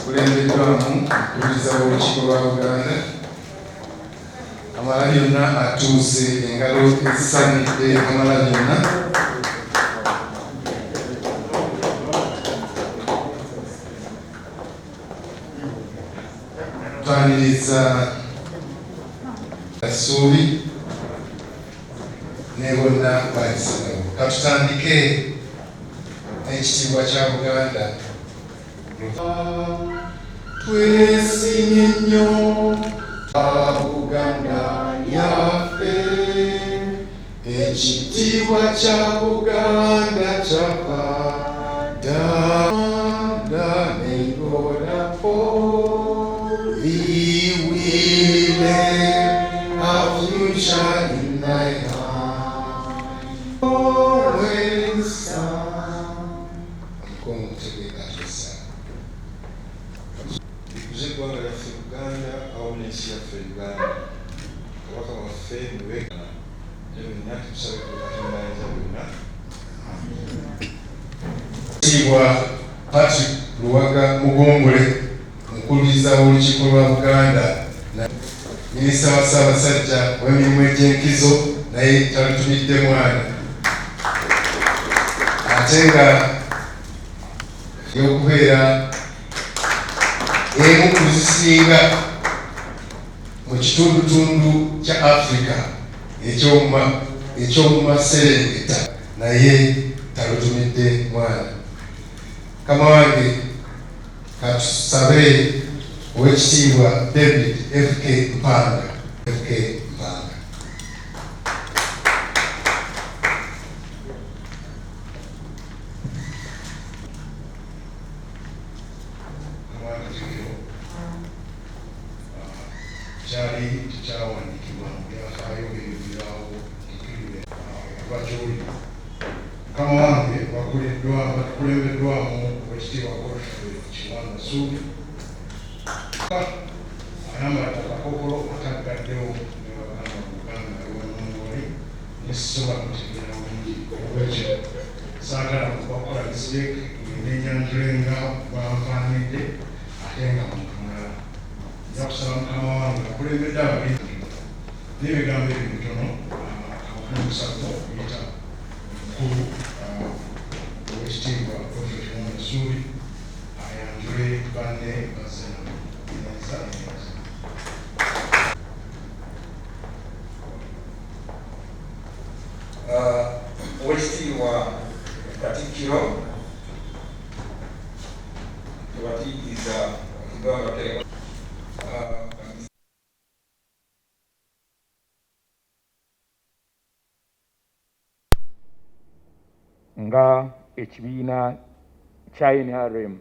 kulembeddwamu okuliza olukiiko lwa Buganda amala byonna atuuse engalo ezisaanidde amala byonna twaniriza Kasuubi ne bonna baalisalawo. Katutandike ekitiibwa kya Buganda. Twesimye nnyo Buganda yaffe, ekitiibwa kya Buganda kyapa dda n'engolafo. We will have future in thy hand. Always eggwanga lyaffe Uganda awamu n'ensi yaffe Uganda. Kabaka waffe mubeekana ne byonna tusabe ku Katonda ayinza byonna. Ekitiibwa Patrick Luwaga Mugombole, omukululiza w'olukiiko lwa Buganda, minisita wa Ssaabasajja w'emirimu egy'enkizo, naye talutumidde mwana ate nga y'okubeera emu ku zisinga mu kitundutundu kya Africa eky'omu Maserengeta, naye talutumidde mwana. Kama wange katusabe Oweekitiibwa David FK Mpanga. Kyali tekyawandiikibwa mu byafaayo ebibirawo abakyoli. Mukama wange batukulembeddwamu Oweekitiibwa Kiwanda Suubi ayambadde akakokolo akaggaddewo ne bagamba Buganda ew'Omongoli nesobola kutegeera bulungi. Olwekyo saagala kubakola mistake ng'enyanjule nga bwanfaanidde ate nga muntu mulala. Nja kusaba Mukama wange akulembedde abagenzi n'ebigambo ebyo bitono abakumusako okuyita omukulu Oweekitiibwa Kiwanda Suubi ayanjule banne bazze nabo neza. Oweekitiibwa Katikkiro tubatiikiriza okugamba nga ekibiina kya NRM.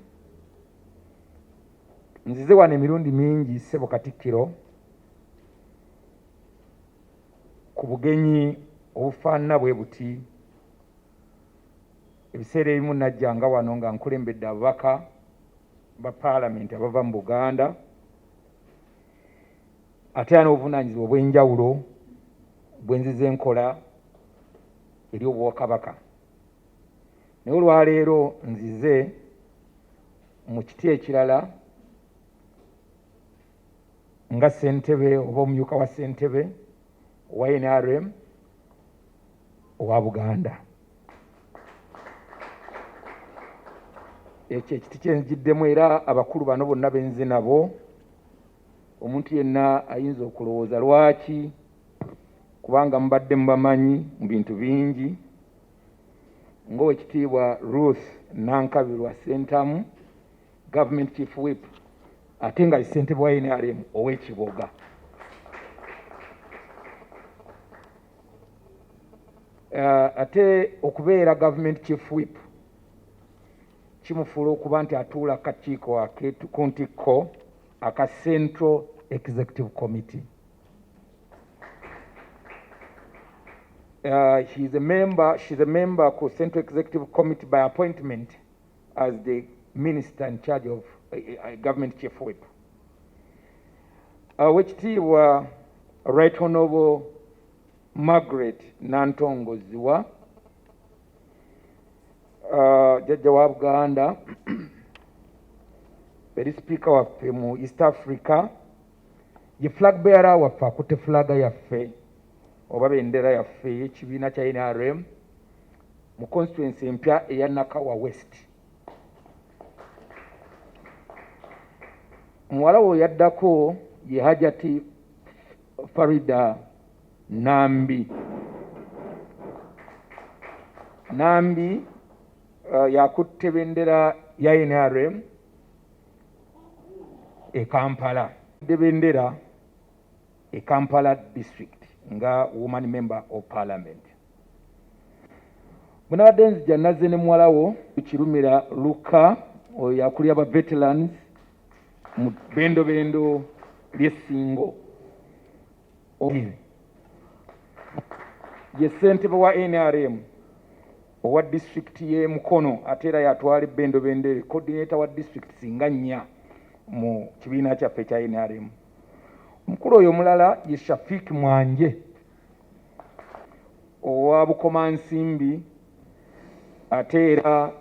Nzize wano emirundi mingi ssebo Katikkiro ku bugenyi obufaanana bwe buti. Ebiseera ebimu najjanga wano nga nkulembedde ababaka ba paalamenti abava mu Buganda ate era n'obuvunaanyizibwa obw'enjawulo bwe nzize nkola eri obwakabaka. Naye olwaleero nzize mu kiti ekirala nga ssentebe oba omumyuka wa ssentebe owa NRM owa Buganda. Ekyo ekiti kyenjiddemu era abakulu bano bonna benze nabo. Omuntu yenna ayinza okulowooza lwaki, kubanga mubadde mubamanyi mu bintu bingi. Ng'Oweekitiibwa Ruth Nankabirwa Ssentamu, Government Chief Whip, ate nga ssentebe wa NRM ow'Ekiboga. Ate okubeera Government Chief Whip kimufuula okuba nti atuula akakiiko ku ntikko aka Central Executive Committee. She's a member ku Central Executive Committee by appointment as the minister in charge of Government Chief Whip. Oweekitiibwa Right Honourable Margaret Nantongo Ziwa, jjajja wa Buganda eri speaker waffe mu East Africa ye flag bearer waffe akutte flaga yaffe oba bendera yaffe y'ekibiina kya NRM mu constituency empya eya Nakawa West. Muwala we yaddako ye Hajati Farida Nambi. Nambi yakutte bendera ya NRM e Kampala. De bendera e Kampala district nga woman member of parliament. Munabadde nzija nazze ne muwala wo Kirumira Luka oyo yakulira ba veterans mu bendo ly'essingo. Ye ssentebe wa NRM owa district ye Mukono ate era yatwala bendo coordinator wa district singa nnya mu kibiina kyaffe kya NRM. Omukulu oyo omulala ye Shafik Mwanje owa Bukomansimbi ate era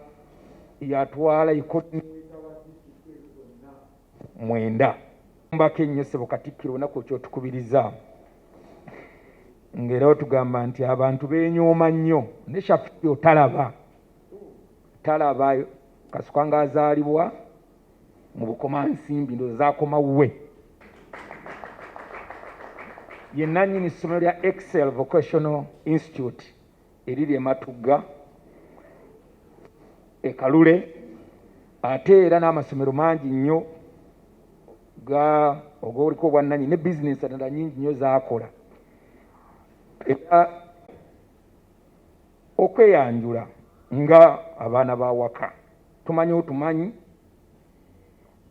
yatwala coordinator wa district mwenda. Mbako ennyo ssebo Katikkiro olunaku kyotukubiriza ng'era otugamba nti abantu beenyooma nnyo ne Shafiki talaba kasuka ng'azaalibwa mu Bukomansimbi ndowooza akoma we. Ye nannyini essomero lya Excel Vocational Institute eriri e Matugga e Kalule ate era n'amasomero mangi nnyo og'oliko obwannannyini ne bizinesi endala nnyingi nnyo z'akola. Era okweyanjula nga abaana b'awaka tumanyi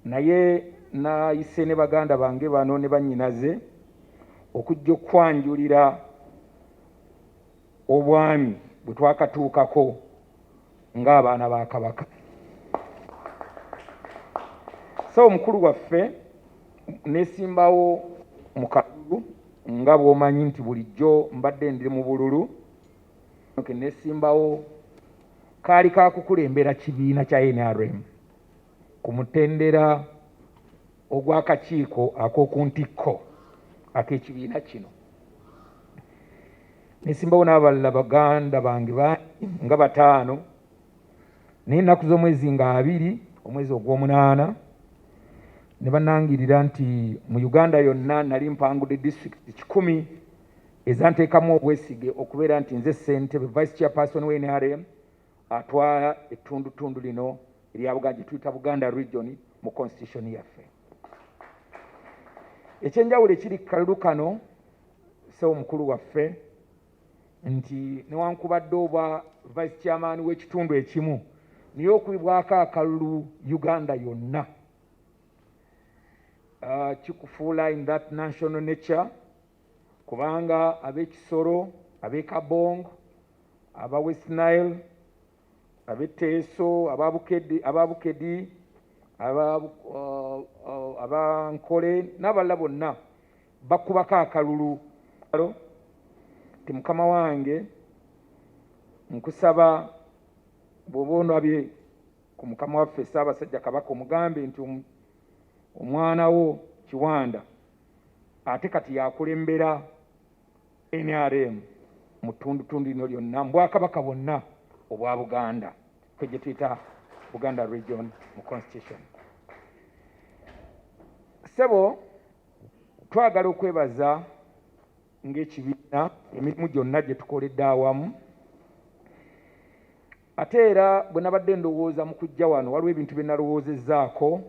naye nayise ne baganda bange bano ne bannyinaze okujja okwanjulira obwami bwe twakatuukako ng'abaana ba Kabaka. So omukulu waffe nesimbawo mu kalulu nga bw'omanyi nti bulijjo mbadde ndi mu bululu nesimbawo kaali kakukulembera kibiina kya NRM ku mutendera ogw'akakiiko ak'okuntikko ak'ekibiina kino. Nesimbawo n'abalala baganda bange nga 5 naye ennaku z'omwezi nga 2 omwezi ogw'omunaana ne bannangirira nti mu Uganda yonna nali mpangudde district 10 ezanteekamu obwesige okubeera nti nze ssentebe vice chairperson wa NRM atwala ettundutundu lino erya Buganda tuyita Buganda region mu constitution yaffe. Ekyenjawulo ekiri kalulu kano sewo mukulu waffe nti newankubadde oba vice chairman w'ekitundu ekimu niye okubibwako akalulu Uganda yonna. Kikufuula in that national nature kubanga ab'Ekisoro, ab'e Kabong, aba West Nile, ab'e Teso, aba Bukedi, aba Nkole n'abalala bonna bakubako akalulu. Ti mukama wange nkusaba bw'oba onabye ku mukama waffe Ssaabasajja Kabaka omugambe nti omwana wo Kiwanda ate kati yakulembera NRM mu ttundutundu lino lyonna mu Bwakabaka bwonna obwa Buganda kwe gye tuyita Buganda region mu constitution. Ssebo twagala okwebaza ng'ekibiina emirimu gyonna gye tukoledde awamu ate era bwe nabadde ndowooza mu kujja wano waliwo ebintu bye nalowoozezzaako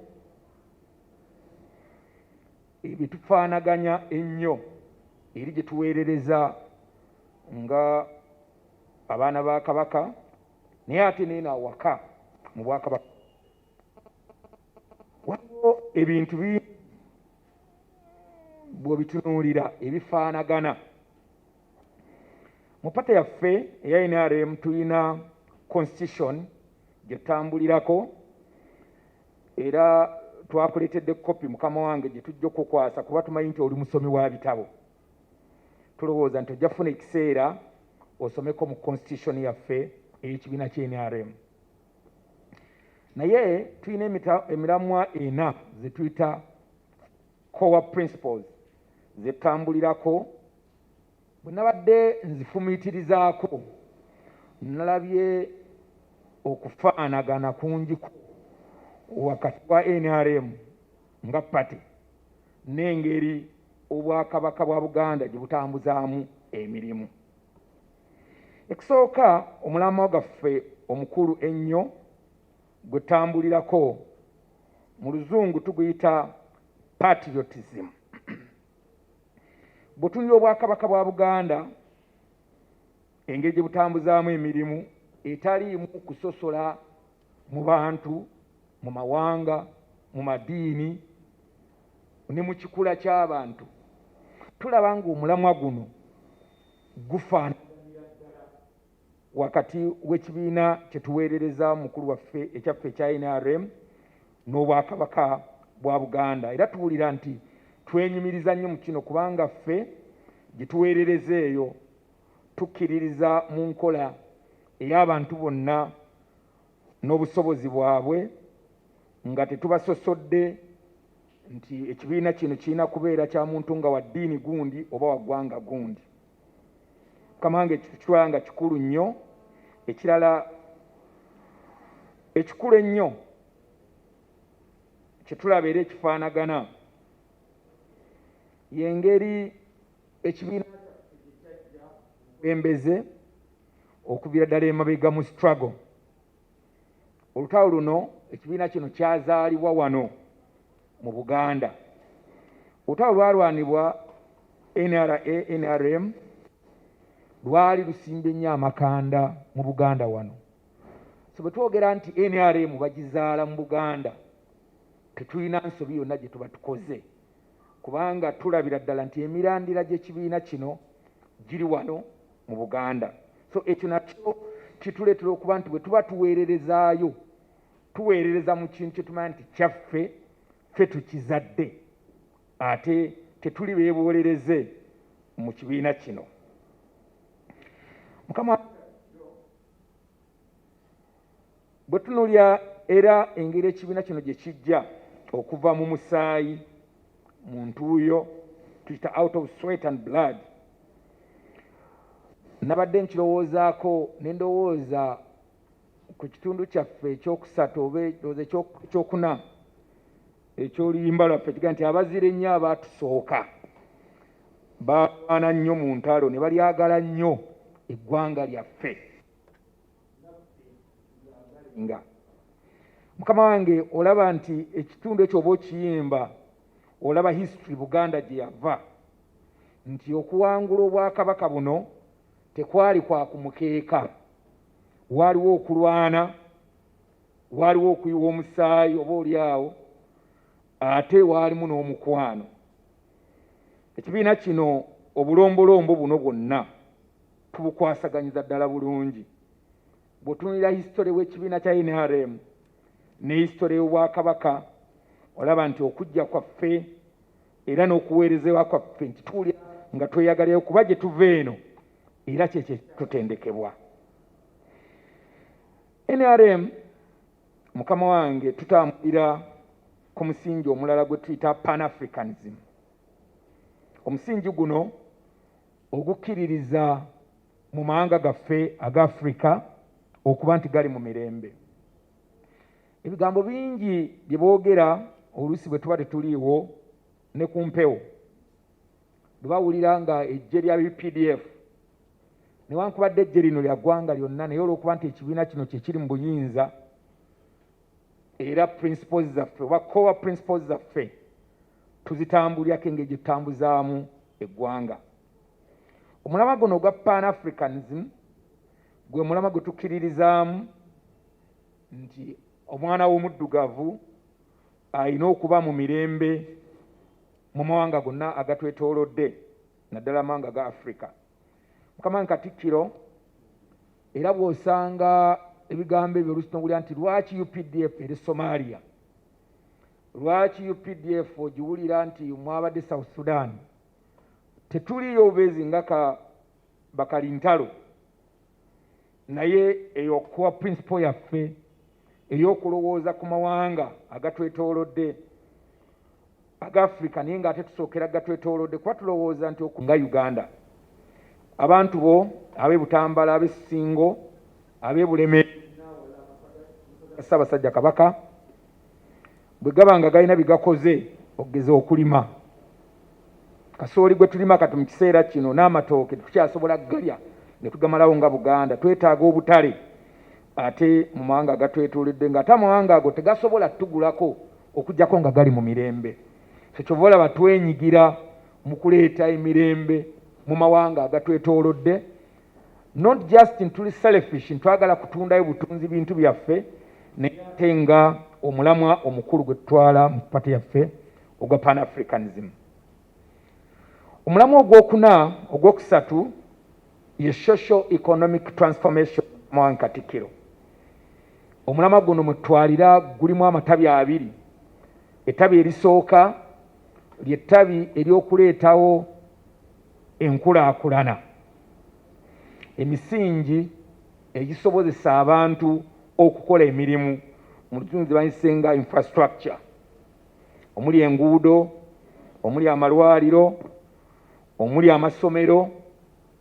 ebitufaanaganya ennyo eri gye tuweerereza nga abaana ba Kabaka naye ate neena awaka mu Bwakabaka waliwo ebintu bw'obitunuulira ebifaanagana. Mu pata yaffe eya NRM tulina constitution gye tutambulirako era twakuleetedde kopi mukama wange gye tujja okukwasa kuba tumanyi nti oli musomi wa bitabo. Tulowooza nti ojja kufuna ekiseera osomeko mu constitution yaffe ey'ekibiina kya NRM. naye tulina emiramwa ena ze tuyita core principles ze tutambulirako. Bwe nabadde nzifumiitirizaako nalabye okufaanagana kungiku wakati wa NRM nga pati n'engeri obwakabaka bwa Buganda gye butambuzaamu emirimu. Ekisooka, omulamwa gaffe omukulu ennyo gwe tutambulirako mu Luzungu tuguyita patriotism. Bwe tunywa obwakabaka bwa Buganda, engeri gye butambuzaamu emirimu etaliimu kusosola mu bantu, mu mawanga, mu madiini ne mu kikula ky'abantu, tulaba ng'omulamwa guno gufaanaganira ddala wakati w'ekibiina kye tuweerereza mukulu waffe ekyaffe ekya NRM n'obwakabaka bwa Buganda. Era tuwulira nti twenyumiriza nnyo mu kino kubanga ffe gye tuweerereza eyo tukkiririza mu nkola ey'abantu bonna n'obusobozi bwabwe nga tetubasosodde nti ekibiina kino kirina kubeera kya muntu nga wa ddiini gundi oba wa ggwanga gundi. Kamange kitwala nga kikulu nnyo. Ekirala ekikulu ennyo kye tulaba era ekifaanagana y'engeri ekibiina embeze okuviira ddala emabega mu struggle. Olutalo luno ekibiina kino kyazaalibwa wano mu Buganda. Olutalo lwalwanibwa NRM lwali lusimbe nnyo amakanda mu Buganda wano. So bwe twogera nti NRM bagizaala mu Buganda, tetulina nsobi yonna gye tuba tukoze, kubanga tulabira ddala nti emirandira gy'ekibiina kino giri wano mu Buganda. So ekyo nakyo kituleetera okuba nti bwe tuba tuweererezaayo, tuweerereza mu kintu kye tumanya nti kyaffe, ffe tukizadde, ate tetuli beebolereze mu kibiina kino. Mukama bwe tunulya era engeri ekibiina kino gye kijja okuva mu musaayi, mu ntuuyo, tuyita out of sweat and blood, nabadde nkirowoozaako ne ndowooza ku kitundu kyaffe ekyokusatu oba ekyokuna eky'oluyimba lwaffe kiga nti abazira ennyo abaatusooka balwana nnyo mu ntalo ne balyagala nnyo eggwanga lyaffe. Nga mukama wange olaba nti ekitundu ekyo oba okiyimba olaba history Buganda gye yava, nti okuwangula obwakabaka buno tekwali kwa kumukeeka, waaliwo okulwana, waaliwo okuyiwa omusaayi oba oli awo, ate waalimu n'omukwano. Ekibiina kino obulombolombo buno bwonna tubukwasaganyiza ddala bulungi. Bw'otunulira history w'ekibiina kya NRM ne history y'obwakabaka olaba nti okujja kwaffe era n'okuweerezebwa kwaffe nti tuwulira nga tweyagalayo kuba gye tuva eno era kyekyo tutendekebwa. NRM mukama wange tutambulira ku musingi omulala gwe tuyita Pan-Africanism. Omusingi guno ogukkiririza mu mawanga gaffe aga Africa okuba nti gali mu mirembe. Ebigambo bingi bye boogera oluusi bwe tuba tetuliiwo ne ku mpewo, bwe bawulira nga eggye lya UPDF newankubadde eggye lino lya ggwanga lyonna, naye olw'okuba nti ekibiina kino kye kiri mu buyinza era principles zaffe oba core principles zaffe tuzitambulyako engeri gye tutambuzaamu eggwanga. Omulamwa guno ogwa Pan-Africanism gwe mulamwa gwe tukkiririzaamu nti omwana w'omuddugavu alina okuba mu mirembe mu mawanga gonna agatwetoolodde naddala amawanga ga Africa. Mukama Katikkiro era bw'osanga ebigambo ebyo oluusi n'owulira nti lwaki UPDF eri Somalia, lwaki UPDF ogiwulira nti mwabadde South Sudan, tetuliyo obubeezi nga bakalintalo, naye eyo core principle yaffe ey'okulowooza ku mawanga agatwetoolodde aga Africa naye ng'ate tusookera agatwetoolodde kuba tulowooza nti nga Uganda abantu bo ab'e Butambala ab'e Ssingo ab'e Buleme Ssaabasajja Kabaka bwe gaba nga galina bigakoze okugeza okulima kasooli gwe tulima kati mu kiseera kino n'amatooke tukyasobola galya ne tugamalawo nga Buganda twetaaga obutale ate mu mawanga agatwetoolodde ng'ate amawanga ago tegasobola tugulako okuggyako nga gali mu mirembe kyova olaba twenyigira mu kuleeta emirembe mu mawanga agatwetoolodde not just ntuli selfish ntwagala kutundayo butunzi bintu byaffe naye ate nga omulamwa omukulu gwe tutwala mu pati yaffe ogwa Pan-Africanism. Omulamwa ogwokusatu ye social economic transformation mu Katikkiro. Omulamwa guno mutwalira gulimu amatabi abiri. Ettabi erisooka ly'ettabi ery'okuleetawo enkulaakulana, emisingi egisobozesa abantu okukola emirimu mu lutunzi bayisenga infrastructure, omuli enguudo, omuli amalwaliro, omuli amasomero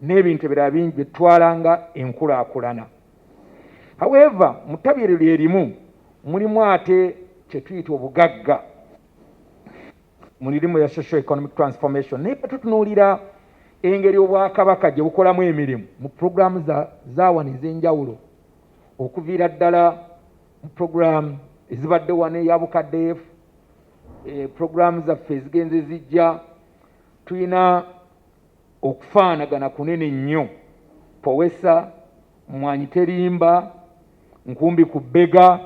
n'ebintu ebirala bingi bye tutwalanga enkulaakulana. However, mu ttabi eryo lyerimu mulimu ate kye tuyita obugagga mu lirimu ya social economic transformation. Naye tutunuulira engeri obwakabaka gye bukolamu emirimu mu puroguramu za wano ez'enjawulo okuviira ddala mu puroguramu ezibadde wano eya Bukadde puroguramu zaffe ezigenze zijja tulina okufaanagana kunene nnyo Powesa, Mwanyi Terimba, Nkumbi ku bbega.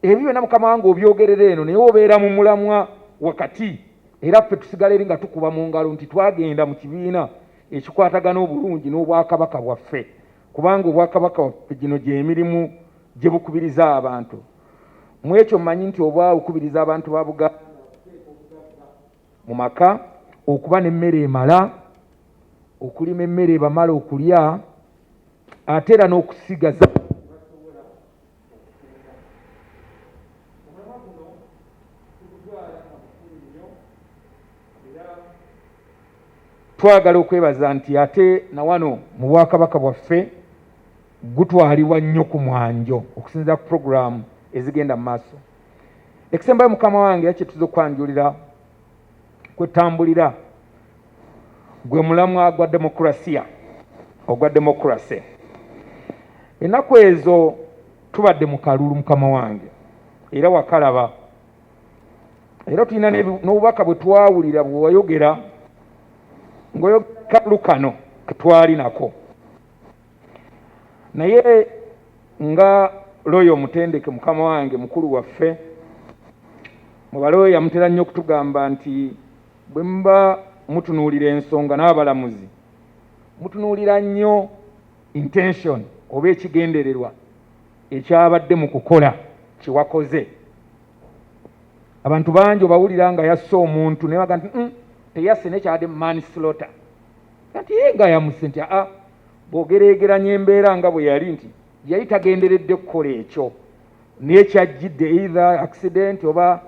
Ebyo byonna Mukama wange obyogerera eno naye obeera mu mulamwa wakati era ffe tusigala eri nga tukuba mu ngalo nti twagenda mu kibiina ekikwatagana obulungi n'obwakabaka bwaffe kubanga obwakabaka bwaffe gino gy'emirimu gye bukubiriza abantu. Mu ekyo mmanyi nti oba bukubiriza abantu ba Buganda mu maka okuba n'emmere emala, okulima emmere ebamala okulya, ate era n'okusigaza twagala okwebaza nti ate na wano mu bwakabaka bwaffe gutwalibwa nnyo ku mwanjo okusinziira ku puroguramu ezigenda mu maaso. Ekisembayo Mukama wange yakye tuza okwanjulira kwetambulira gwe mulamwa gwa demokrasiya ogwa demokrasi. Ennaku ezo tubadde mu kalulu Mukama wange era wakalaba era tulina n'obubaka bwe twawulira bwe wayogera ng'oyogera kano ketwali nako naye nga loyo omutendeke Mukama wange mukulu waffe mu baloyo yamutera nnyo okutugamba nti bwe muba mutunuulira ensonga n'abalamuzi mutunuulira nnyo intention oba ekigendererwa ekyabadde mu kukola kyewakoze. Abantu bangi obawulira nga yasse omuntu naye baga nti teyasse nekyabadde manslaughter kati nga yamusse nti bw'ogereegeranya embeera nga bwe yali nti yali tagenderedde kukola ekyo naye kyajjidde either accident oba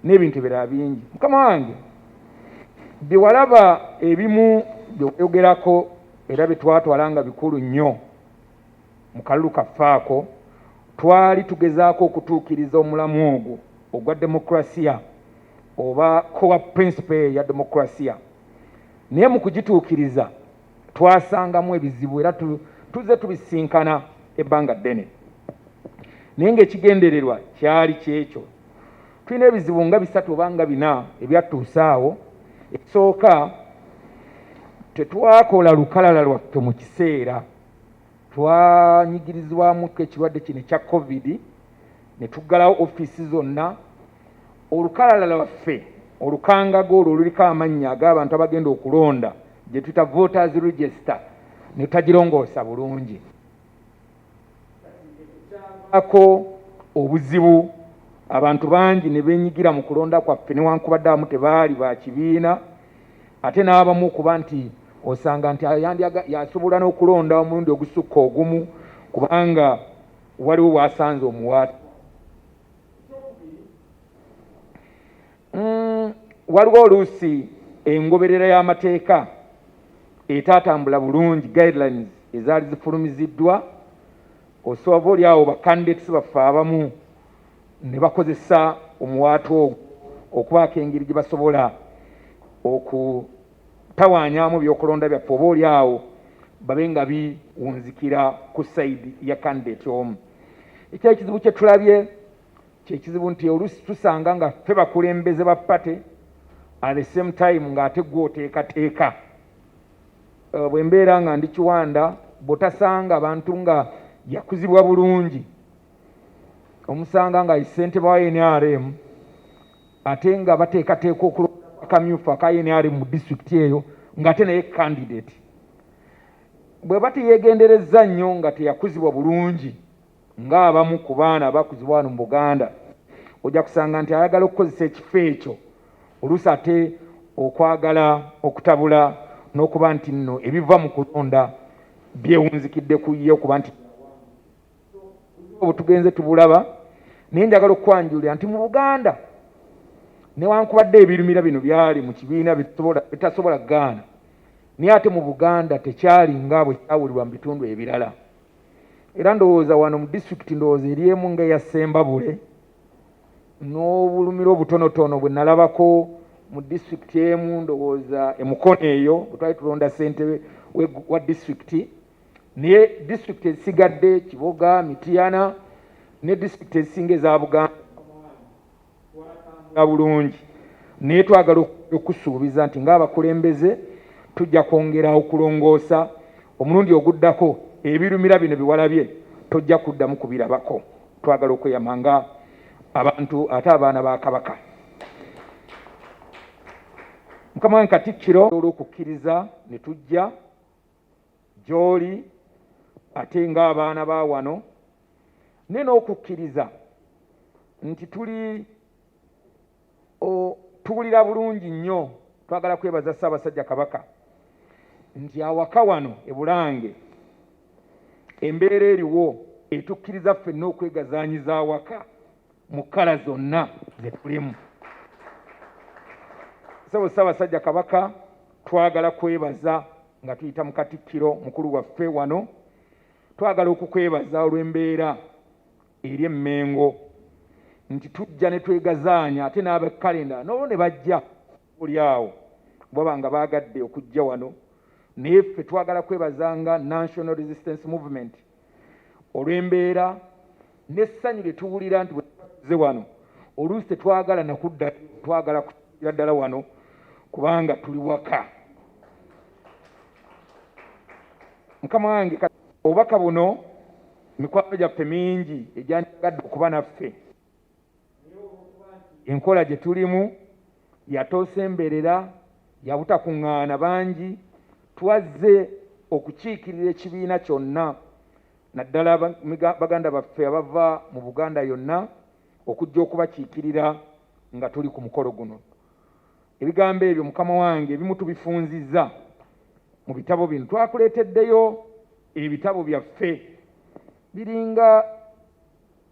n'ebintu ebirala bingi. Mukama wange bye walaba ebimu byogerako era bye twatwala nga bikulu nnyo mu kalulu kaffe ako twali tugezaako okutuukiriza omulamu ogwo ogwa demokrasiya oba core principle ya demokrasiya naye mu kugituukiriza twasangamu ebizibu era tuze tubisinkana ebbanga ddene naye ng'ekigendererwa kyali kyekyo. Tulina ebizibu nga 3 oba nga 4 ebyatuusa awo. Ekisooka tetwakola lukalala lwaffe mu kiseera twanyigirizibwamu ekirwadde kino ekya covid ne tuggalawo ofiisi zonna. Olukalala lwaffe olukangago olwo luliko amannya ag'abantu abagenda okulonda gye tuyita voters register ne tutagirongoosa bulungi. Ako obuzibu abantu bangi ne beenyigira mu kulonda kwaffe newankubadde abamu tebaali ba kibiina ate n'abamu okuba nti osanga nti yasobola n'okulonda omulundi ogusukka ogumu kubanga waliwo waasanze omuwaati waliwo oluusi engoberera y'amateeka etaatambula bulungi, guidelines ezaali zifulumiziddwa, osobola oli awo bakandidates baffe abamu ne bakozesa omuwaato ogwo okubaako engeri gye basobola okutawaanyaamu byokulonda byaffe, oba oli awo babe nga biwunzikira ku sayidi ya candidate omu. Ekyekizibu kye tulabye kyekizibu nti oluusi tusanga nga ffe bakulembeze ba pate at the same time ng'ate gwe oteekateeka. Bwe mbeera nga ndi Kiwanda bw'otasanga abantu nga yakuzibwa bulungi, omusanga nga ssentebe wa NRM ate nga bateekateeka okulonda akamyufu aka NRM mu disitulikiti eyo ng'ate naye candidate. Bwe bateyeegenderezza nnyo nga teyakuzibwa bulungi ng'abamu ku baana abakuzibwa wano mu Buganda, ojja kusanga nti ayagala okukozesa ekifo ekyo oluusi ate okwagala okutabula n'okuba nti nno ebiva mu kulonda byewunzikidde ku ye, okuba nti obwo tugenze tubulaba. Naye njagala okwanjulira nti mu Buganda newankubadde ebirumira bino byali mu kibiina bitasobola gaana, naye ate mu Buganda tekyali nga bwe kyawulirwa mu bitundu ebirala. Era ndowooza wano mu disitulikiti ndowooza eri emu ng'eya Ssembabule n'obulumiro obutonotono bwe nalabako mu disitulikiti emu, ndowooza emukono eyo bwe twali tulonda ssentebe wa disitulikiti. Naye disitulikiti ezisigadde Kiboga, Mityana ne disitulikiti ezisinga eza Buganda twatambula bulungi. Naye twagala okusuubiza nti ng'abakulembeze tujja kwongera okulongoosa. Omulundi oguddako ebirumira bino biwalabye tojja kuddamu kubirabako. Twagala okweyamanga abantu ate abaana ba Kabaka. Mukama wange Katikkiro olw'okukkiriza ne tujja gy'oli ate ng'abaana ba wano, naye n'okukkiriza nti tuwulira bulungi nnyo. Twagala kwebaza Ssaabasajja Kabaka nti awaka wano e Bulange embeera eriwo etukkiriza ffenna okwegazaanyiza awaka mu kkala zonna ze tulimu. Ssaabasajja Kabaka twagala kwebaza nga tuyita mu Katikkiro mukulu waffe wano. Twagala okukwebaza olw'embeera eri e Mengo nti tujja ne twegazaanya ate n'abakalenda n'olwo ne bajja oli awo bwaba nga baagadde okujja wano. Naye ffe twagala kwebazanga National Resistance Movement olw'embeera n'essanyu lye tuwulira nti bwe tuze wano oluusi tetwagala nakudda, twagala kugira ddala wano kubanga tuli waka. Mukama wange obubaka buno mikwano gyaffe mingi egyandigadde okuba naffe. Enkola gye tulimu yatoosemberera, yabutakuŋŋaana bangi. Twazze okukiikirira ekibiina kyonna, naddala baganda baffe abava mu Buganda yonna okujja okubakiikirira nga tuli ku mukolo guno. Ebigambo ebyo Mukama wange ebimu tubifunzizza mu bitabo bino. Twakuleeteddeyo ebitabo byaffe biringa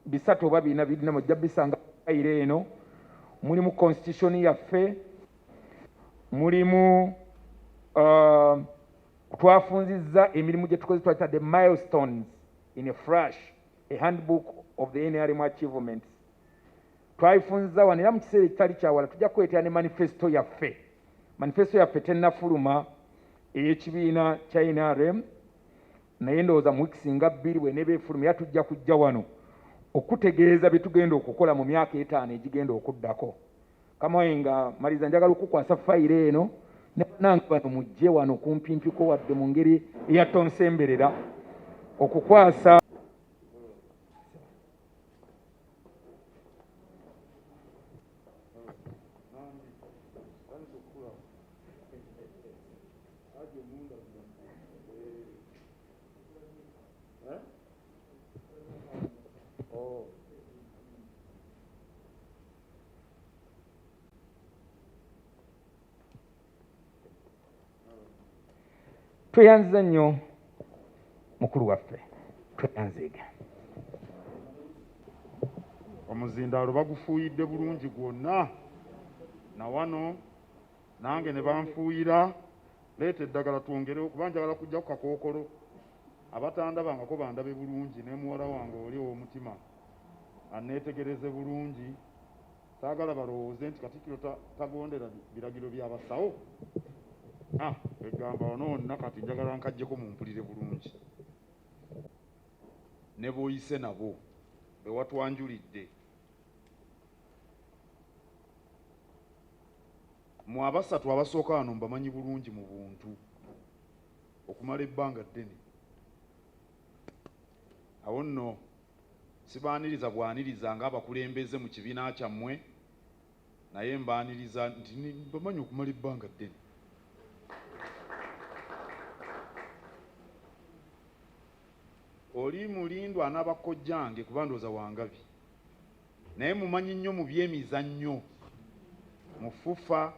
3 oba 4 birina mujja bisanga fayiro eno. Mulimu constitution yaffe, mulimu twafunzizza emirimu gye tukoze twayita the milestones in a flash, a handbook of the NRM achievements. Twayifunzizza wano era mu kiseera ekitali kyawala tujja kwetera ne manifesto yaffe. Manifesto yaffe tennafuluma ey'ekibiina kya NRM, naye ndowooza mu wiiki singa 2 bw'eneeba efuluma era tujja kujja wano okutegeeza bye tugenda okukola mu myaka 5 egigenda okuddako. Kama wenga maliza njagala okukwasa fayiro eno ne bannange bano mujje wano kumpimpiko wadde mu ngeri eyatonsemberera okukwasa tweyanziza nnyo mukulu waffe, tweyanziga. Omuzindaalo bagufuuyidde bulungi gwonna na wano nange ne banfuuyira leeta eddagala twongerewo kuba njagala kujja ku kakookolo abatandabangako bandabe bulungi ne muwala wange oli ow'omutima anneetegereze bulungi saagala balowooze nti Katikkiro tagondera biragiro by'abasawo egamba onoonna kati njagala nkajjeko mumpulire bulungi ne b'oyise nabo be watwanjulidde mu abasatu abasooka wano mbamanyi bulungi mu buntu okumala ebbanga ddene awo nno sibaaniriza bwaniriza ng'abakulembeze mu kibiina kyammwe naye mbaaniriza nti mbamanyi okumala ebbanga ddene oli mulindwa n'abakojjange kuba ndooza wangabi naye mumanyi nnyo mu byemizannyo mufufa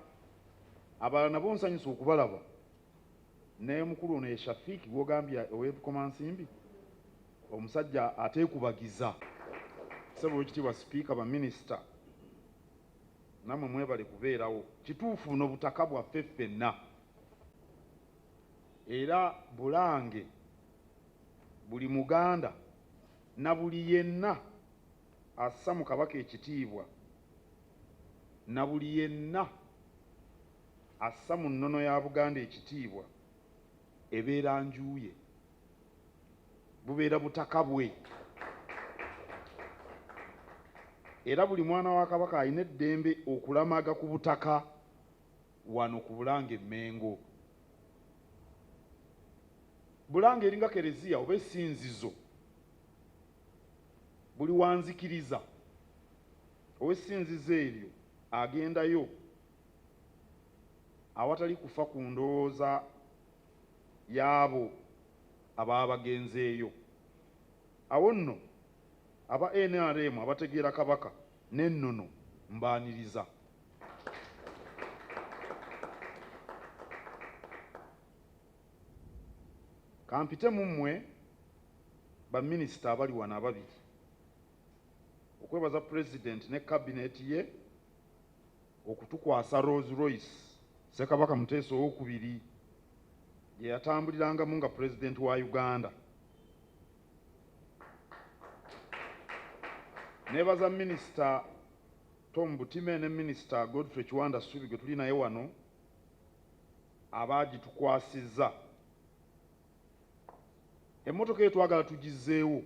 abalala nabo nsanyusa okubalaba naye mukulu ono ye Shafiiki gw'ogambye ow'Ebukomansimbi omusajja ateekubagiza ssebo wekitiibwa sipiika baminisita nammwe mwebale kubeerawo kituufu buno butaka bwaffe ffenna era Bulange buli Muganda na buli yenna assa mu Kabaka ekitiibwa na buli yenna assa mu nnono ya Buganda ekitiibwa ebeera njuye bubeera butaka bwe era buli mwana wa Kabaka alina eddembe okulamaga ku butaka wano ku Bulange Mengo. Bulange eringa kereziya oba essinzizo buli wanzikiriza ow'essinzizo eryo agendayo awatali kufa ku ndowooza y'abo ababa bagenzeeyo. Awo nno aba NRM abategeera Kabaka n'ennono mbaaniriza. Kampite mummwe baminisita abali wano ababiri okwebaza Pulezidenti ne kabineti ye okutukwasa Rolls Royce Ssekabaka Muteesa II gye yatambulirangamu nga Pulezidenti wa Uganda. Nebaza Minisita Tom Butime ne Minisita Godfrey Kiwanda Subi gwe tuli naye wano abaagitukwasizza. Emmotoka eyo twagala tugizeewo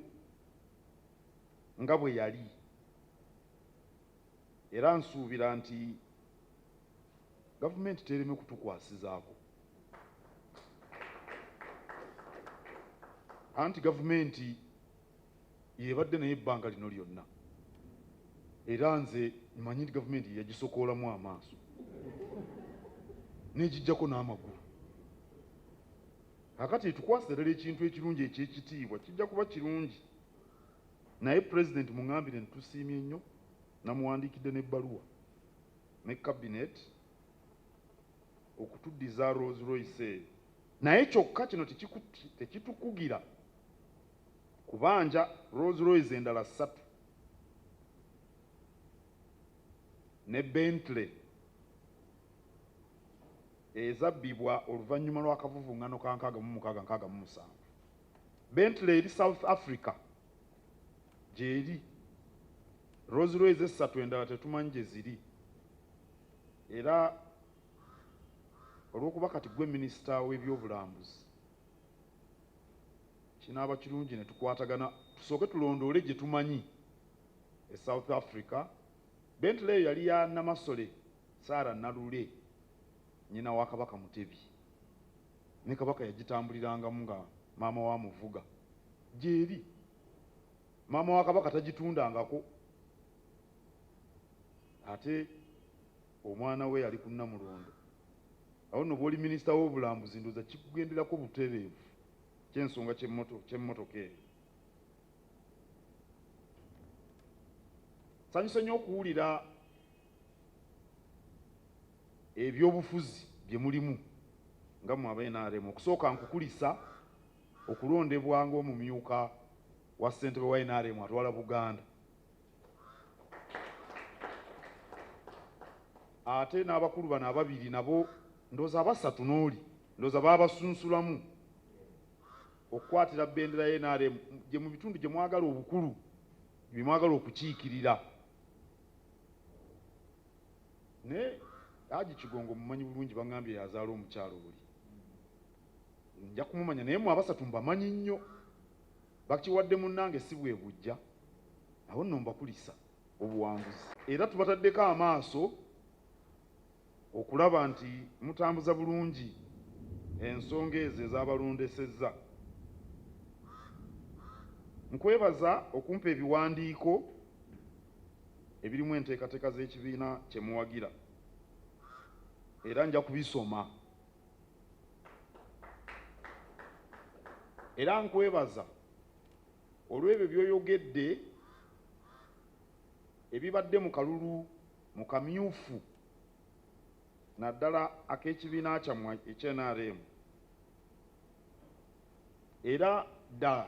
nga bwe yali era nsuubira nti gavumenti tereme kutukwasizaako anti gavumenti yebadde naye ebbanga lino lyonna era nze mmanyi nti gavumenti yagisokoolamu amaaso n'egijjako n'amagulu. Kakati etukwasa ddala ekintu ekirungi eky'ekitiibwa kijja kuba kirungi naye Pulezidenti muŋŋambire nitusiimye nnyo namuwandiikidde n'ebbaluwa ne kabineti okutuddiza Rolls Royce eyo naye kyokka kino tekitukugira kubanja Rolls Royce endala 3 ne Bentley ezabbibwa oluvannyuma lw'akavuvuŋŋano ka 667. Bentley eri South Africa gyeri, Rolls Royce 3 endala tetumanyi gye ziri. Era olw'okuba kati gwe minisita w'ebyobulambuzi kinaaba kirungi ne tukwatagana tusooke tulondoole gye tumanyi e South Africa. Bentley eyo yali ya Namasole Saara Nalule nyina wa Kabaka Mutebi ne Kabaka yagitambulirangamu nga maama wa muvuga gyeri. Maama wa Kabaka tagitundangako ate omwana we yali ku Namulondo. Awo nno bw'oli minisita w'obulambuzi ndooza kikugenderako butereevu ky'ensonga ky'emmotoka eyo. Nsanyuse nnyo okuwulira ebyobufuzi bye mulimu nga mu aba NRM. Okusooka nkukulisa okulondebwa ng'omumyuka wa ssentebe wa NRM atwala Buganda. ate n'abakulu bano ababiri nabo ndowooza abasatu n'oli ndowooza baabasunsulamu okukwatira bendera ye NRM gye mu bitundu gye mwagala obukulu bye mwagala okukiikirira. Ne Haji Kigongo mumanyi bulungi bangambye yazaala omukyalo oli. Nja kumumanya naye mu abasatu mbamanyi nnyo. Bakiwadde munnange si bwe bujja. Awo nno mbakulisa obuwanguzi. Era tubataddeko amaaso okulaba nti mutambuza bulungi ensonga ezo ez'abalondesezza. Nkwebaza okumpa ebiwandiiko ebirimu enteekateeka z'ekibiina kye muwagira. Era nja kubisoma. Era nkwebaza olw'ebyo by'oyogedde ebibadde mu kalulu mu kamyufu naddala ak'ekibiina kyammwe ekye-NRM. Era ddala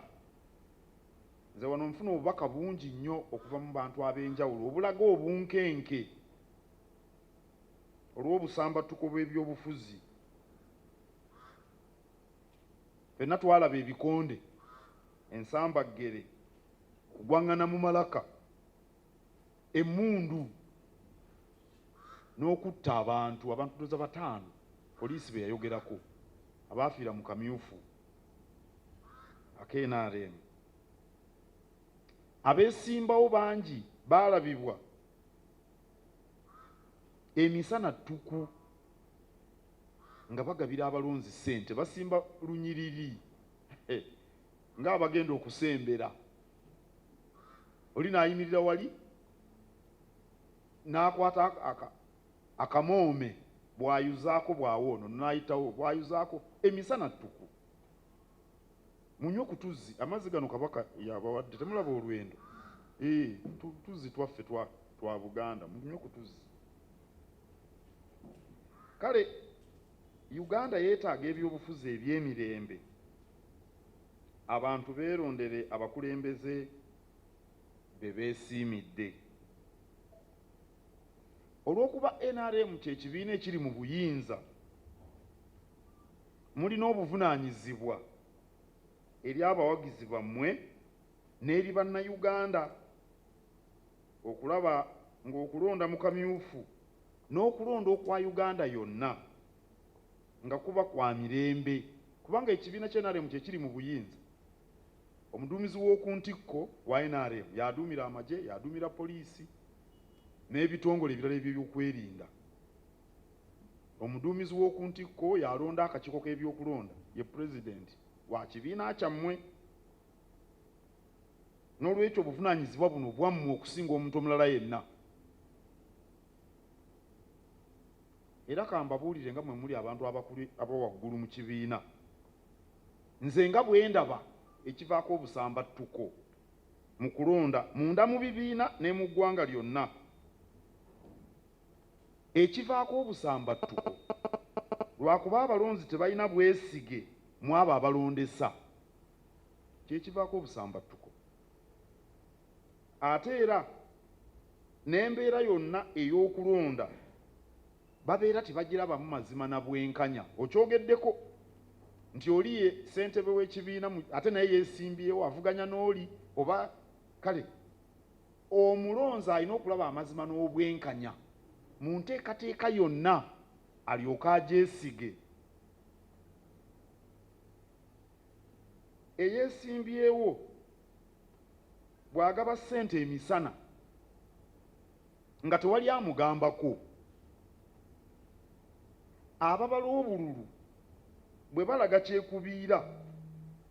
nze wano nfuna obubaka bungi nnyo okuva mu bantu ab'enjawulo obulaga obunkenke olw'obusambattuko bw'ebyobufuzi. Ffenna twalaba ebikonde, ensambaggere, kugwaŋŋana mu malaka, emmundu n'okutta abantu doza 5 poliisi be yayogerako abaafiira mu kamyufu ak'NRM. Abeesimbawo bangi baalabibwa emisana ttuku nga bagabira abalonzi ssente basimba lunyiriri ng'abagenda okusembera. Oli n'ayimirira wali n'akwata akamoome bw'ayuzaako bw'awoono n'ayitawo bw'ayuzaako emisana ttuku. Munywe ku tuzzi amazzi gano Kabaka yabawadde temulaba olwendo. Tuzzi twaffe twa Buganda munywe ku tuzzi. Kale Uganda yeetaaga ebyobufuzi eby'emirembe. Abantu beerondere abakulembeze be beesiimidde. Olw'okuba NRM kye kibiina ekiri mu buyinza, mulina obuvunaanyizibwa eri abawagizi bammwe n'eri bannayuganda okulaba ng'okulonda mu kamyufu n'okulonda okwa Uganda yonna nga kuba kwa mirembe, kubanga ekibiina ky'NRM kye kiri mu buyinza. Omuduumizi w'oku ntikko wa NRM yaduumira amagye, yaduumira poliisi n'ebitongole ebirala eby'ebyokwerinda. Omuduumizi w'oku ntikko yalonda akakiiko k'ebyokulonda ye pulezidenti wa kibiina kyammwe. N'olwekyo obuvunaanyizibwa buno bwammwe okusinga omuntu omulala yenna. Era kambabuulire nga mwe muli abantu abakulu abawaggulu mu kibiina, nze nga bwe ndaba ekivaako obusambattuko mu kulonda munda mu bibiina ne mu ggwanga lyonna. Ekivaako obusambattuko lwakuba abalonzi tebalina bwesige mu abo abalondesa, kyekivaako obusambattuko. Ate era n'embeera yonna ey'okulonda babeera tebagirabamu mazima na bwenkanya. Okyogeddeko nti oli ye ssentebe w'ekibiina ate naye yeesimbyewo avuganya n'oli oba kale omulonzi alina okulaba amazima n'obwenkanya mu nteekateeka yonna alyoke agyesige. Eyeesimbyewo bw'agaba ssente emisana nga tewali amugambako, ababala obululu bwe balaga kyekubiira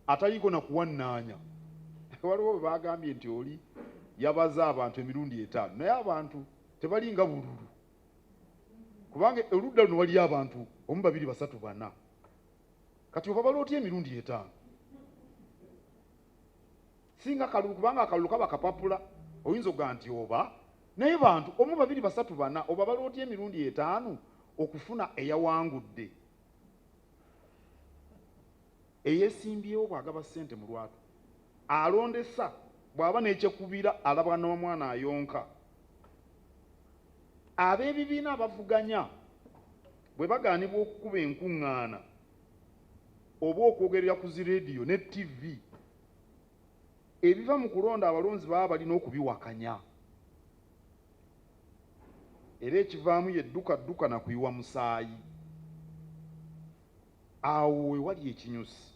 ataliiko na kuwannaanya. Waliwo bwe bagambye nti oli yabaza abantu emirundi 5 naye abantu tebalinga bululu, kubanga oludda luno waliyo abantu 1, 2, 3, 4. Kati obabala otya emirundi 5? Singa kalulu, kubanga akalulu kaba kapapula oyinza okuga nti oba naye bantu 1, 2, 3, 4 obabala otya emirundi 5 okufuna eyawangudde. Eyeesimbyewo bw'agaba ssente mu lwatu alondesa bw'aba n'ekyekubira alabwa n'omwana ayonka. ab'ebibiina abavuganya bwe bagaanibwa okukuba enkuŋŋaana oba okwogerera ku zi rediyo ne TV, ebiva mu kulonda abalonzi baba balina okubiwakanya, era ekivaamu yedduka na kuyiwa musaayi. Awo we wali ekinyusi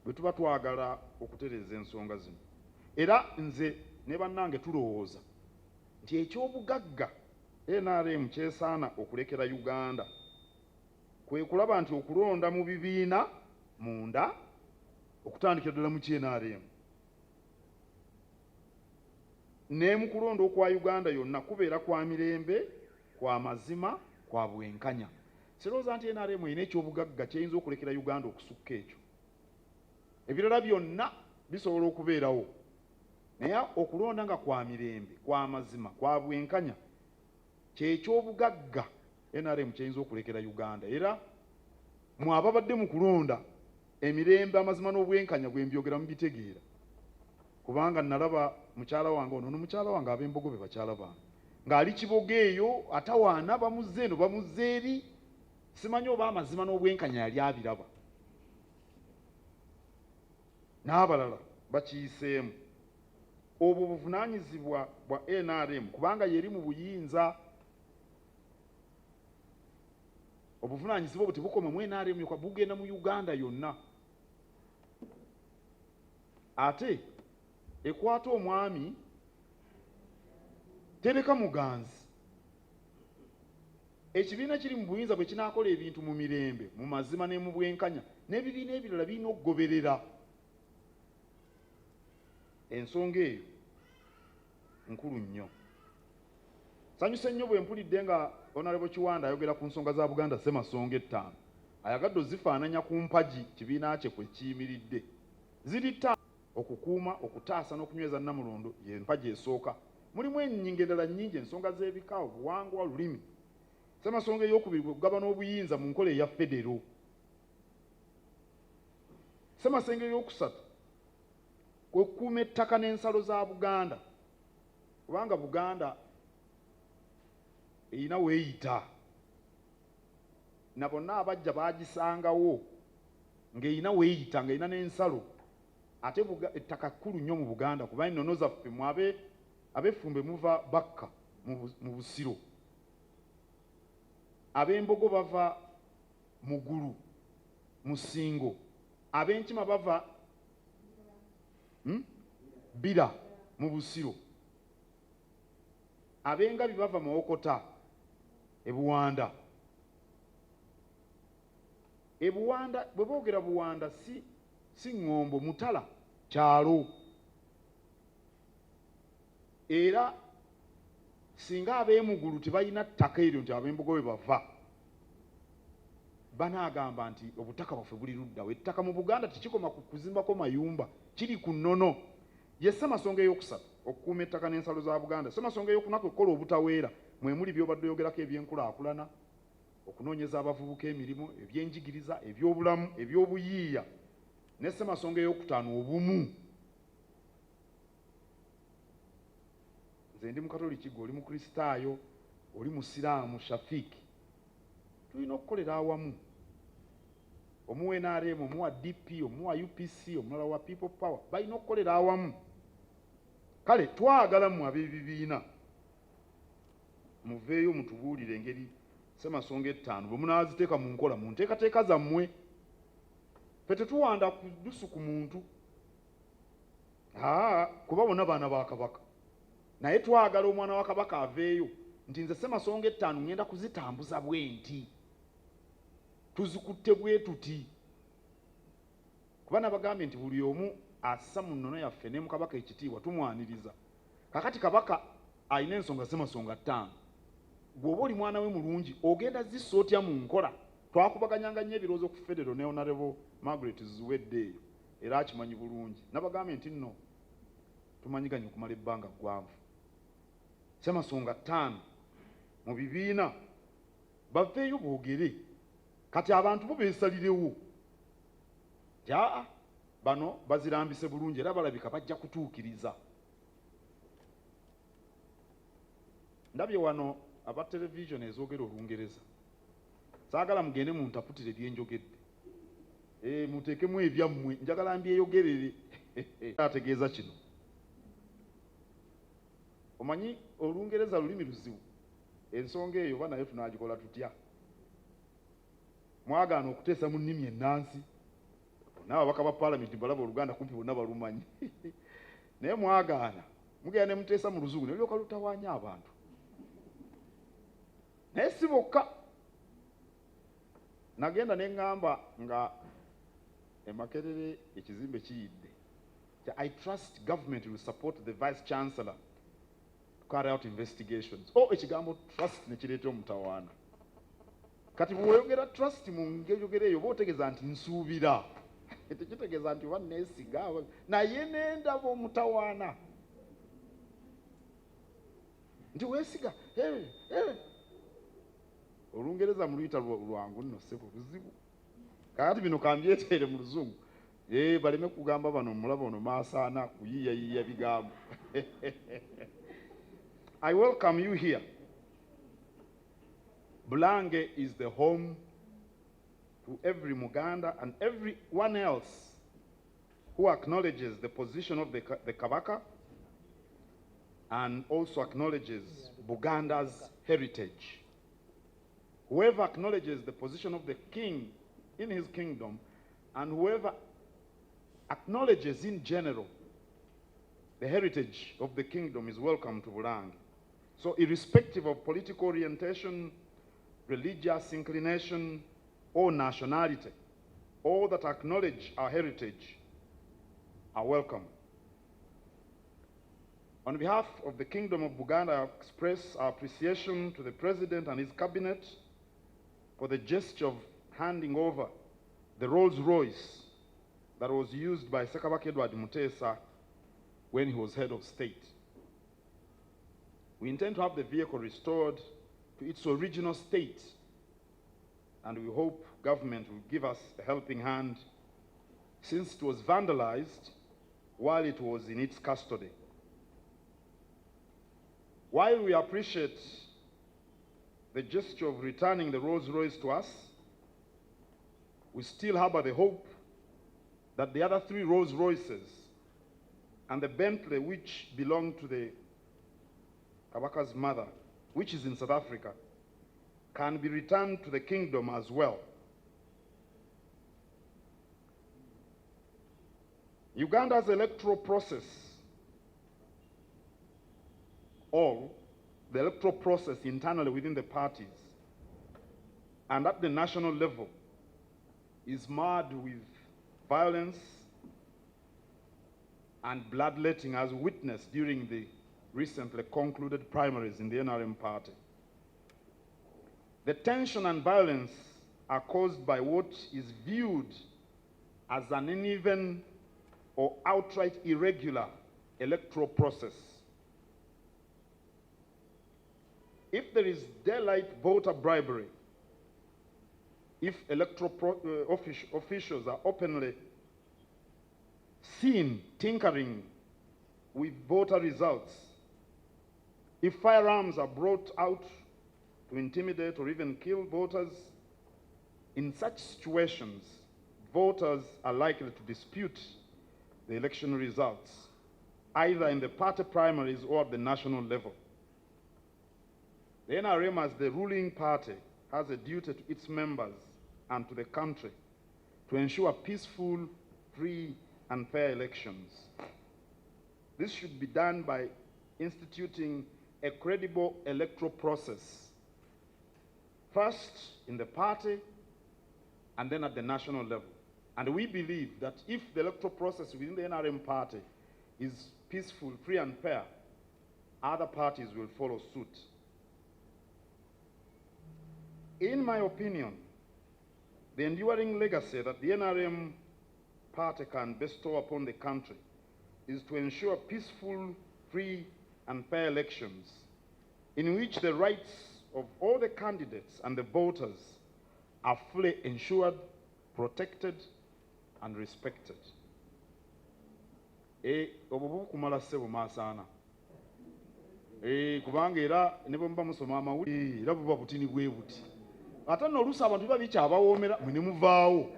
bwe tuba twagala okutereeza ensonga zino. Era nze ne bannange tulowooza nti ekyobugagga NRM kyesaana okulekera Uganda kwe kulaba nti okulonda mu bibiina munda okutandikira ddala mu NRM ne mu kulonda okwa Uganda yonna kubeera kwa mirembe, kwa mazima, kwa bwenkanya. Sirowooza nti NRM erina ekyobugagga kyeyinza okulekera Uganda okusukka ekyo. Ebirala byonna bisobola okubeerawo, naye okulonda nga kwa mirembe, kwa mazima, kwa bwenkanya kyekyobugagga NRM kyeyinza okulekera Uganda. Era mwababadde mu kulonda emirembe, amazima n'obwenkanya bwe mbyogera mubitegeera, kubanga nalaba mukyala wange ono mukyala wange ab'Embogo be bakyala bange ng'ali Kiboga eyo atawaana bamuzze eno bamuzze eri, simanyi oba amazima n'obwenkanya yali abiraba, n'abalala bakiyiseemu. Obwo buvunaanyizibwa bwa NRM kubanga yeri mu buyinza. Obuvunaanyizibwa obwo tebukoma mu NRM yokka, bugenda mu Uganda yonna. Ate ekwata omwami tereka muganzi. Ekibiina kiri mu buyinza bwe kinaakola ebintu mu mirembe, mu mazima ne mu bwenkanya, n'ebibiina ebirala birina okugoberera. Ensonga eyo nkulu nnyo. Sanyuse nnyo bwe mpulidde nga Honorable Kiwanda ayogera ku nsonga za Buganda Ssemasonga 5 ayagadde ozifaananya ku mpagi kibiina kye kwe kiyimiridde. Ziri 5: okukuuma, okutaasa n'okunyweza Namulondo ye mpagi esooka. Mulimu ennyingo endala nnyingi, ensonga z'ebika, obuwangwa, lulimi. Ssemasonga ey'okubiri bwe kugaba n'obuyinza mu nkola eya federo. Ssemasonga ey'okusatu kwe kukuuma ettaka n'ensalo za Buganda, kubanga Buganda erina weeyita. Na bonna abajja baagisangawo ng'erina weeyita, ng'erina n'ensalo. Ate ettaka kkulu nnyo mu Buganda kuba ennono zaffe mu ab'Effumbe muva Bakka mu Busiro, ab'Embogo bava Mugulu mu Ssingo, ab'Enkima bava Bira mu Busiro, ab'Engabi bava Mawokota e Buwanda. E Buwanda bwe boogera Buwanda si Ngombo, Mutala kyalo. Era singa ab'Emugulu tebalina ttaka eryo nti ab'Embogo bwe bava, banaagamba nti obutaka bwaffe buli luddawo. Ettaka mu Buganda tekikoma ku kuzimbako mayumba, kiri ku nnono. Ye Ssemasonga ey'okusatu okukuuma ettaka n'ensalo za Buganda. Ssemasonga ey'okuna kwe kukola obutaweera, mwe muli by'obadde oyogerako eby'enkulaakulana, okunoonyeza abavubuka emirimu, ebyenjigiriza, ebyobulamu, ebyobuyiiya. Ne Ssemasonga ey'okutaano obumu. Nze ndi Mukatoliki, gwe oli Mukristaayo, oli Musiraamu, Shafiiki. Tulina okukolera awamu. Omuwa NRM, omuwa DP, omuwa UPC, omulala wa People Power, balina okukolera awamu. Kale twagala mmwe ab'ebibiina muveeyo mutubuulire engeri Ssemasonga 5 bwe munaaziteeka mu nkola, mu nteekateeka zammwe. Ffe tetuwanda kudusu ku muntu, kuba bonna baana ba Kabaka, naye twagala omwana wa Kabaka aveeyo nti nze Ssemasonga 5 ngenda kuzitambuza bwe nti, tuzikutte bwe tuti. Kuba nabagambye nti buli omu assa mu nnono yaffe ne mu Kabaka ekitiibwa tumwaniriza. Kakati Kabaka alina ensonga Ssemasonga 5. Bw'oba oli mwana we mulungi ogenda zissa otya mu nkola. Twakubaganyanga nnyo ebirowoozo ku federo ne Honorable Margaret Ziwedde eyo, era akimanyi bulungi. Nabagambye nti nno tumanyiganye okumala ebbanga ggwanvu. Ssemasonga 5 mu bibiina baveeyo boogere. Kati abantu bo beesalirewo nti bano bazirambise bulungi era balabika bajja kutuukiriza. Ndabye wano aba television ezoogera Olungereza saagala mugende muntaputire byenjogedde muteekemu ebyammwe njagala mbyeyogerere ategeeza kino omanyi Olungereza lulimi luzibu ensonga eyo oba nayo tunaagikola tutya mwagaana okuteesa mu nnimi ennansi naawe ababaka ba paalamenti balaba Oluganda kumpi bonna balumanyi naye mwagaana mugenda ne muteesa mu Luzungu ne lulyoka lutawaanya abantu naye si bokka nagenda ne ŋŋamba nga Makerere ekizimbe kiyidde I trust government will support the vice chancellor to carry out investigations ekigambo trust ne kireeta omutawaana kati bw'oyogera trust mu ngeri eyo oba otegeeza nti nsuubira tekitegeeza nti oba neesiga naye nendaba omutawaana nti weesiga Olungereza muluyita lwangu nno ssebo buzibu kakati bino kambyeteere mu Luzungu baleme kugamba bano mulaba ono maasaana kuyiiyayiiya bigambo I welcome you here. Bulange is the home to every Muganda and everyone else who acknowledges the position of the Kabaka and also acknowledges Buganda's heritage. Whoever acknowledges the position of the king in his kingdom and whoever acknowledges in general the heritage of the kingdom is welcome to Bulange. So irrespective of political orientation, religious inclination, or nationality, all that acknowledge our heritage are welcome. On behalf of the Kingdom of Buganda, I express our appreciation to the President and his cabinet for the gesture of handing over the Rolls Royce that was used by Ssekabaka Edward Mutesa when he was head of state. We intend to have the vehicle restored to its original state, and we hope government will give us a helping hand since it was vandalized while it was in its custody. While we appreciate the gesture of returning the Rolls Royce to us, we still harbor the hope that the other 3 Rolls Royces and the Bentley, which belonged to the Kabaka's mother, which is in South Africa, can be returned to the kingdom as well. Uganda's electoral process, or the electoral process internally within the parties and at the national level, is marred with violence and bloodletting as witnessed during the recently concluded primaries in the NRM party. The tension and violence are caused by what is viewed as an uneven or outright irregular electoral process. If there is daylight voter bribery, if electoral officials are openly seen tinkering with voter results, if firearms are brought out to intimidate or even kill voters, in such situations, voters are likely to dispute the election results, either in the party primaries or at the national level. The NRM, as the ruling party, has a duty to its members and to the country to ensure peaceful, free, and fair elections. This should be done by instituting a credible electoral process, first in the party and then at the national level. And we believe that if the electoral process within the NRM party is peaceful, free, and fair, other parties will follow suit. In my opinion, the enduring legacy that the NRM party can bestow upon the country is to ensure peaceful, free, and fair elections in which the rights of all the candidates and the voters are fully ensured, protected, and respected. kubanga era ne bwe muba musoma amawulire era buba butini bwe buti ate nno oluusi abantu biba bikyabawoomera mwe ne muvaawo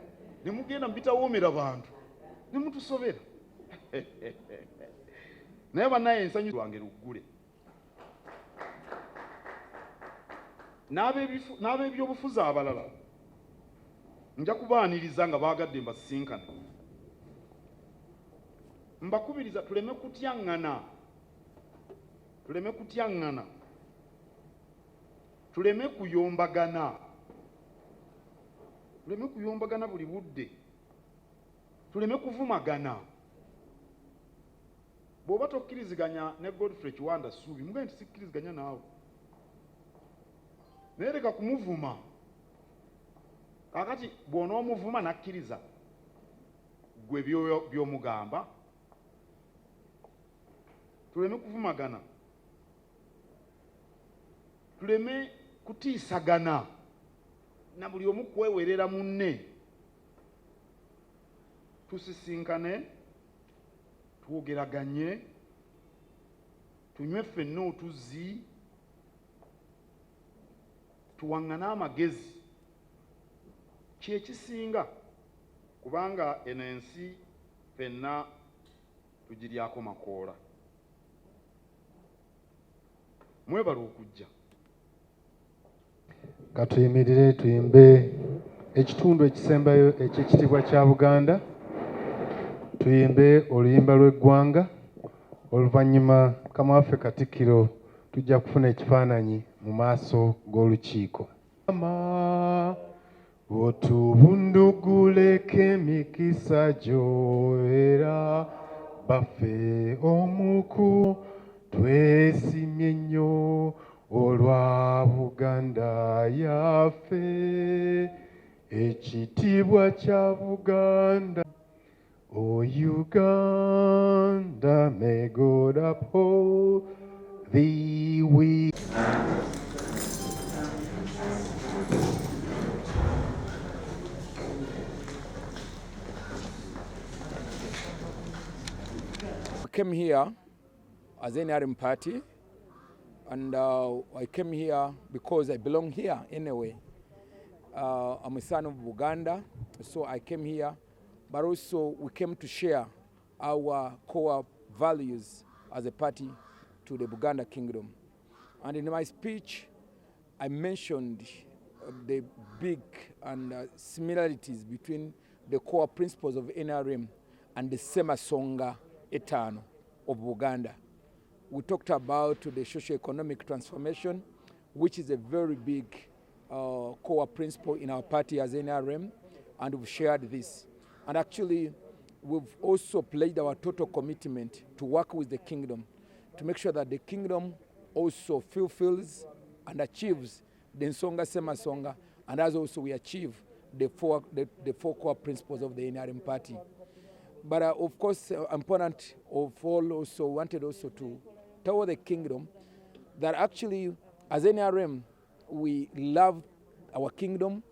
ne mugenda mubitawoomera bantu ne mutusobera naye bannaye ensanyu lwange luggule n'ab'ebyobufuzi abalala nja kubaaniriza nga baagadde mbasisinkana mbakubiriza tuleme kutyaŋŋana tuleme kuyombagana buli budde tuleme kuvumagana bw'oba tokkiriziganya ne Godfrey Kiwanda Ssuubi mugaye nti sikkiriziganya naawe naye leka kumuvuma kakati bw'onoomuvuma nakkiriza gwe by'omugamba tuleme kuvumagana tuleme kutiisagana na buli omu kwewerera munne tusisinkane twogeraganye tunywe ffenna otuzzi tuwaŋŋane amagezi kyekisinga kubanga eno ensi ffenna tugiryako makoola mwebala okujja katuyimirire tuyimbe ekitundu ekisembayo eky'ekitiibwa kya Buganda tuyimbe oluyimba lw'eggwanga oluvannyuma Mukama waffe Katikkiro tujja kufuna ekifaananyi mu maaso g'olukiiko otubunduguleko emikisa gyo era baffe omuku twesimye nnyo olwa Buganda yaffe ekitiibwa kya Buganda O Uganda, may God uphold thee with I came here as an NRM party, and I came here because I belong here anyway. I'm a son of Uganda, so I came here, but also we came to share our core values as a party to the Buganda Kingdom. And in my speech, I mentioned the big and similarities between the core principles of NRM and the Semasonga Etano of Uganda. We talked about the socio-economic transformation, which is a very big core principle in our party as NRM, and we've shared this. And actually, we've also pledged our total commitment to work with the kingdom to make sure that the kingdom also fulfills and achieves the Nsonga Semasonga, and as also we achieve the four core principles of the NRM party. But of course, important of all, also wanted also to tell the kingdom that actually, as NRM, we love our kingdom,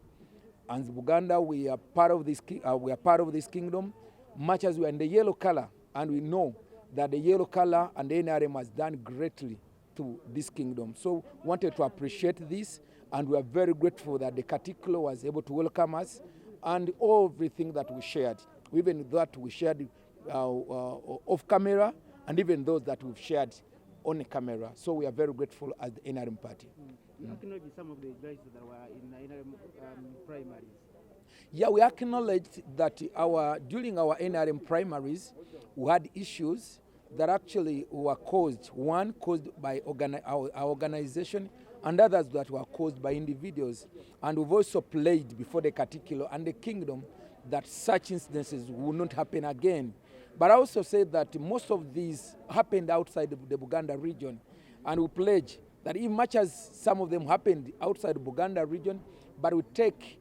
and Buganda, we are part of this. We are part of this kingdom, much as we are in the yellow color, and we know that the yellow color and the NRM has done greatly to this kingdom. So, wanted to appreciate this, and we are very grateful that the Katikkiro was able to welcome us, and everything that we shared, even that we shared off camera, and even those that we've shared on camera. So we are very grateful as the NRM party. You acknowledge some of the guys that were in the NRM primaries. Yeah, we acknowledge that during our NRM primaries, we had issues that actually were caused, one caused by our organization, and others that were caused by individuals. And we've also pledged before the Katikkiro and the kingdom that such incidences will not happen again. But I also said that most of these happened outside the Buganda region, and we pledge that in much as some of them happened outside the Buganda region, but we take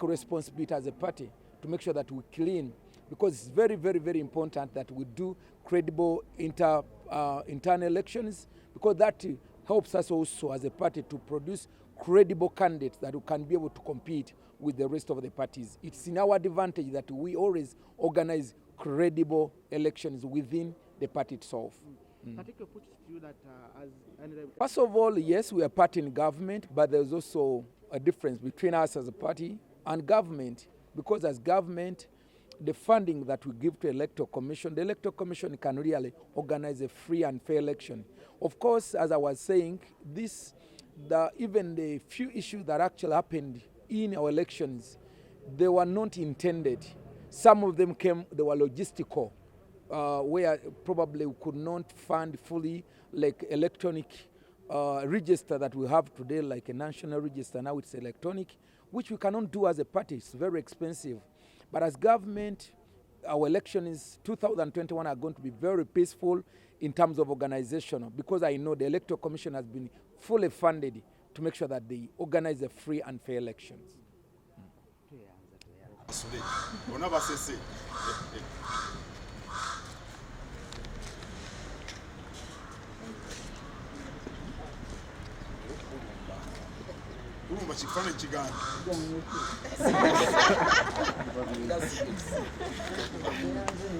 responsibility as a party to make sure that we clean, because it's very, very, very important that we do credible internal elections, because that helps us also as a party to produce credible candidates that can be able to compete with the rest of the parties. It's in our advantage that we always organize credible elections within the party itself. Katikkiro puts to you that First of all, yes, we are part in government, but there's also a difference between us as a party and government, because as government, the funding that we give to Electoral Commission, the Electoral Commission can really organize a free and fair election. Of course, as I was saying, even the few issues that actually happened in our elections, they were not intended. Some of them they were logistical, where probably we could not fund fully, like electronic register that we have today, like a national register. Now it's electronic, which we cannot do as a party. It's very expensive. But as government, our elections 2021 are going to be very peaceful in terms of organization, because I know the Electoral Commission has been fully funded to make sure that they organize a free and fair elections.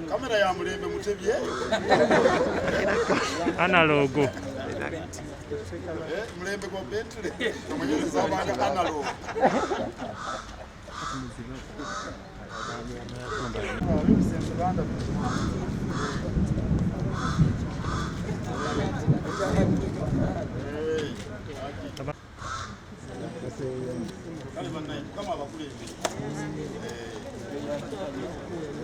Kamera ya mulembe mutebye analogo mulembe kwa betri kamanyezi zabanga analog